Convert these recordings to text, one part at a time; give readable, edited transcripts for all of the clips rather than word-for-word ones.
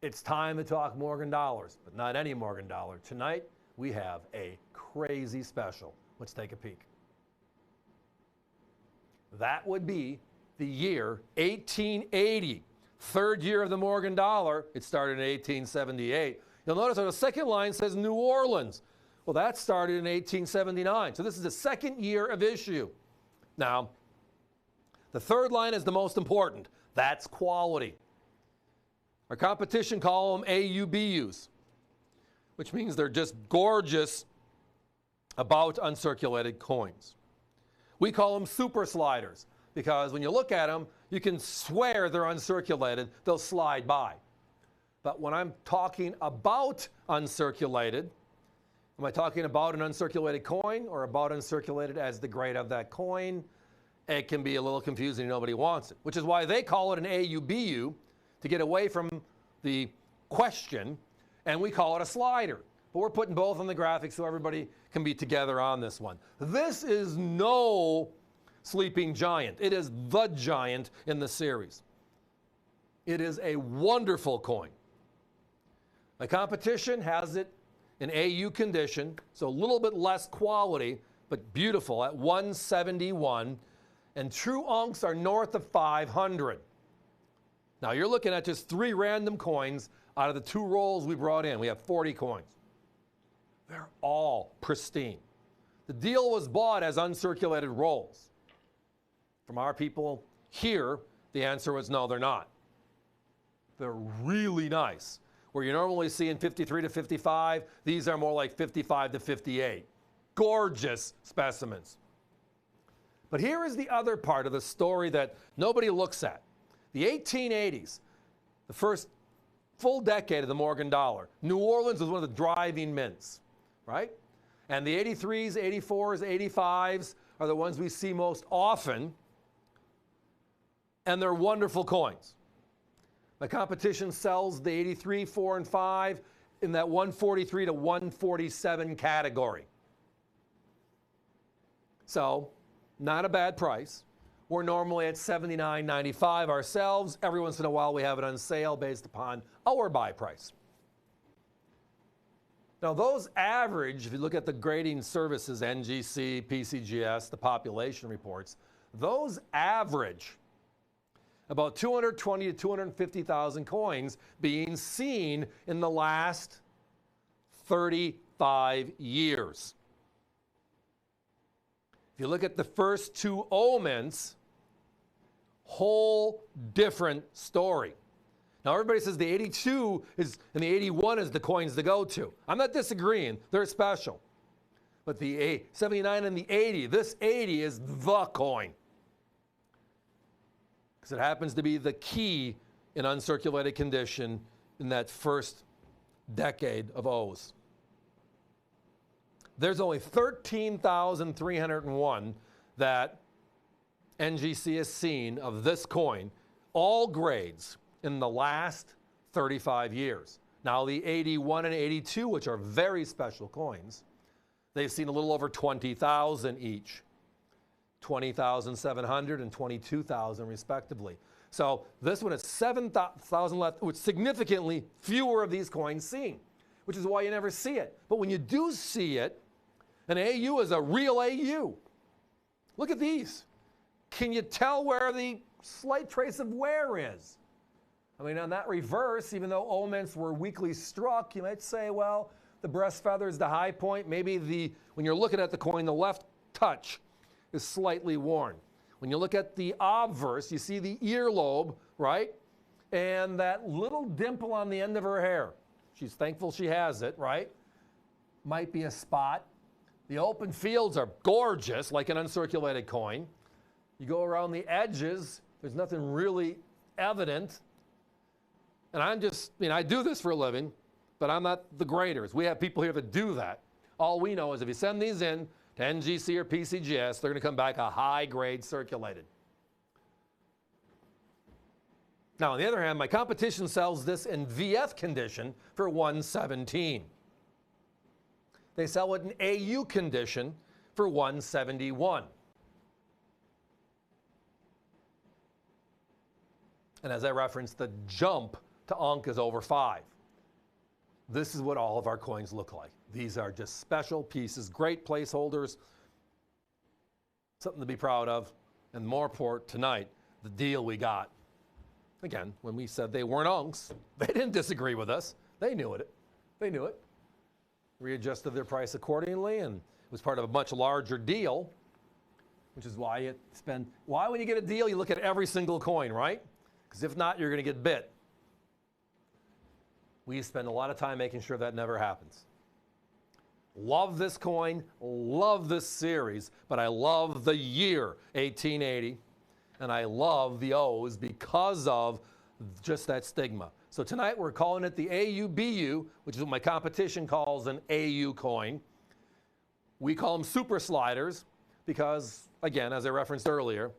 It's time to talk Morgan dollars, but not any Morgan dollar. Tonight, we have a crazy special. Let's take a peek. That would be the year 1880, third year of the Morgan dollar. It started in 1878. You'll notice on the second line says New Orleans. Well, that started in 1879. So this is the second year of issue. Now, the third line is the most important. That's quality. Our competition call them AUBUs, which means they're just gorgeous about uncirculated coins. We call them super sliders because when you look at them, you can swear they're uncirculated. They'll slide by. But when I'm talking about uncirculated, am I talking about an uncirculated coin or about uncirculated as the grade of that coin? It can be a little confusing. Nobody wants it, which is why they call it an AUBU to get away from the question, and we call it a slider. But we're putting both on the graphic so everybody can be together on this one. This is no sleeping giant. It is the giant in the series. It is a wonderful coin. My competition has it in AU condition, so a little bit less quality, but beautiful at 171, and true unks are north of 500. Now you're looking at just 3 random coins out of the 2 rolls we brought in. We have 40 coins. They're all pristine. The deal was bought as uncirculated rolls. From our people here, the answer was no, they're not. They're really nice. Where you normally see in 53 to 55, these are more like 55 to 58. Gorgeous specimens. But here is the other part of the story that nobody looks at. The 1880s, the first full decade of the Morgan dollar. New Orleans was one of the driving mints, right? And the 83s, 84s, 85s are the ones we see most often, and they're wonderful coins. My competition sells the 83, 4, and 5 in that 143 to 147 category. So, not a bad price. We're normally at $79.95 ourselves. Every once in a while we have it on sale based upon our buy price. Now those average, if you look at the grading services, NGC, PCGS, the population reports, those average about 220 to 250,000 coins being seen in the last 35 years. If you look at the first 2 O mints, whole different story. Now everybody says the 82 is and the 81 is the coins to go to. I'm not disagreeing, they're special. But the 79 and the 80, this 80 is the coin. Because it happens to be the key in uncirculated condition in that first decade of O's. There's only 13,301 that NGC has seen of this coin, all grades, in the last 35 years. Now the 81 and 82, which are very special coins, they've seen a little over 20,000 each. 20,700 and 22,000 respectively. So this one is 7,000 left, with significantly fewer of these coins seen, which is why you never see it. But when you do see it, an AU is a real AU. Look at these. Can you tell where the slight trace of wear is? I mean, on that reverse, even though O mints were weakly struck, you might say, well, the breast feather is the high point. Maybe when you're looking at the coin, the left touch is slightly worn. When you look at the obverse, you see the earlobe, right? And that little dimple on the end of her hair. She's thankful she has it, right? Might be a spot. The open fields are gorgeous, like an uncirculated coin. You go around the edges, there's nothing really evident. And I do this for a living, but I'm not the graders. We have people here that do that. All we know is if you send these in to NGC or PCGS, they're going to come back a high grade circulated. Now, on the other hand, my competition sells this in VF condition for $117. They sell it in AU condition for $171. And as I referenced, the jump to Unk is over 5. This is what all of our coins look like. These are just special pieces, great placeholders, something to be proud of, and more important tonight, the deal we got. Again, when we said they weren't Unks, they didn't disagree with us. They knew it. They knew it. Readjusted their price accordingly, and it was part of a much larger deal, which is why when you get a deal, you look at every single coin, right? Because if not, you're going to get bit. We spend a lot of time making sure that never happens. Love this coin, love this series, but I love the year 1880, and I love the O's because of just that stigma. So tonight we're calling it the AUBU, which is what my competition calls an AU coin. We call them super sliders because, again, as I referenced earlier,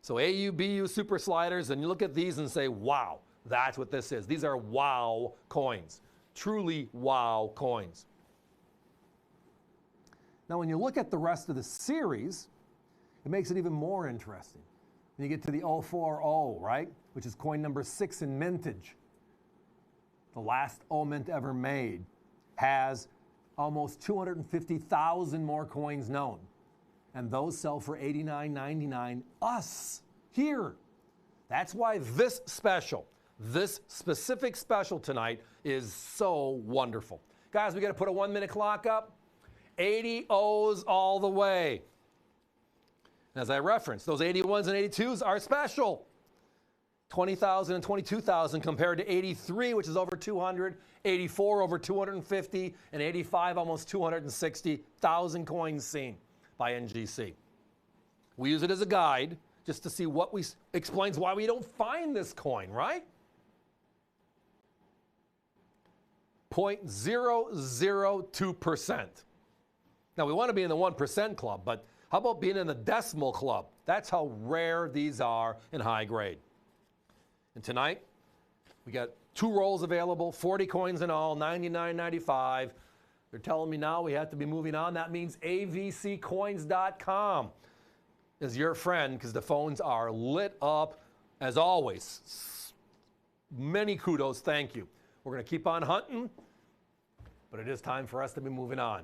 so AUBU super sliders, and you look at these and say, wow, that's what this is. These are wow coins, truly wow coins. Now, when you look at the rest of the series, it makes it even more interesting. When you get to the 040, right, which is coin number 6 in mintage, the last O mint ever made, has almost 250,000 more coins known. And those sell for $89.99 us here. That's why this special, this specific special tonight is so wonderful. Guys, we got to put a 1-minute clock up. 80 O's all the way. As I referenced, those 81s and 82s are special. 20,000 and 22,000 compared to 83, which is over 200, 84 over 250, and 85 almost 260,000 coins seen by NGC. We use it as a guide just to see what explains why we don't find this coin, right? 0.002%. Now, we want to be in the 1% club, but how about being in the decimal club? That's how rare these are in high grade. And tonight, we got 2 rolls available, 40 coins in all, $99.95. They're telling me now we have to be moving on. That means avccoins.com is your friend because the phones are lit up as always. Many kudos, thank you. We're going to keep on hunting, but it is time for us to be moving on.